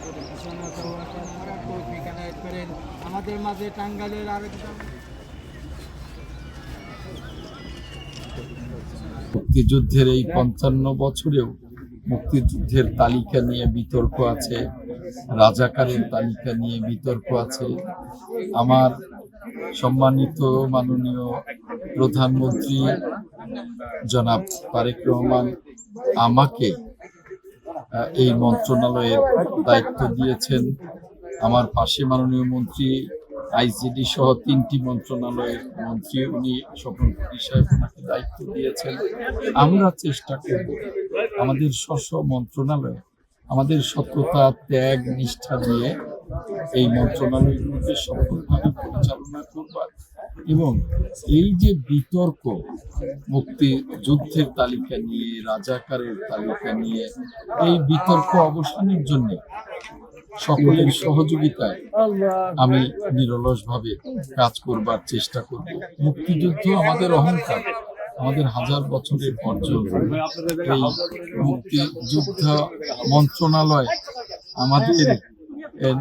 করে তৌফিক এনায়েত করেন। আমাদের মাঝে টাঙ্গাইলের আরেকজন মুক্তিযুদ্ধের এই ৫৫ বছরেও মুক্তিযুদ্ধের তালিকা নিয়ে বিতর্ক আছে, রাজাকারের তালিকা নিয়ে বিতর্ক আছে। আমার সম্মানিত মাননীয় প্রধানমন্ত্রী জনাব তারেক রহমান আমাকে এই মন্ত্রণালয়ের দায়িত্ব দিয়েছেন। আমার পাশে মাননীয় মন্ত্রী আইসিডি সহ ৩টি মন্ত্রণালয়ের মন্ত্রী, উনি স্বপন সাহেব ওনাকে দায়িত্ব দিয়েছেন। আমরা চেষ্টা করব আমাদের স্ব মন্ত্রণালয়ে আমাদের সততা, ত্যাগ, নিষ্ঠা দিয়ে এই মন্ত্রণালয়গুলোকে সফলভাবে পরিচালনা করবার এবং এই যে বিতর্ক মুক্তিযুদ্ধের তালিকা নিয়ে, রাজাকারের তালিকা নিয়ে, এই বিতর্ক অবসানের জন্য সকলের সহযোগিতায় আমি নিরলসভাবে কাজ করবার চেষ্টা করব। মুক্তিযুদ্ধ আমাদের অহংকার, আমাদের হাজার বছরের অর্জন। এই মুক্তিযুদ্ধ মন্ত্রণালয় আমাদের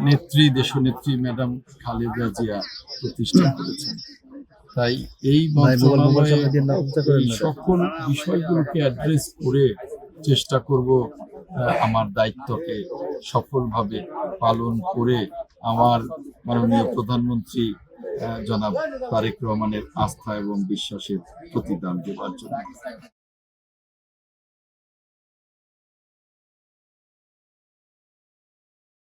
নেত্রী, দেশনেত্রী ম্যাডাম খালেদা জিয়া প্রতিষ্ঠা করেছেন। তাই এই মন্ত্রণালয়ে এই সকল বিষয়গুলোকে অ্যাড্রেস করে চেষ্টা করব আমার দায়িত্বকে সফলভাবে পালন করে আমার মাননীয় প্রধানমন্ত্রী জনাব তারেক রহমানের আস্থা এবং বিশ্বাসের প্রতিদান দেওয়ার জন্য।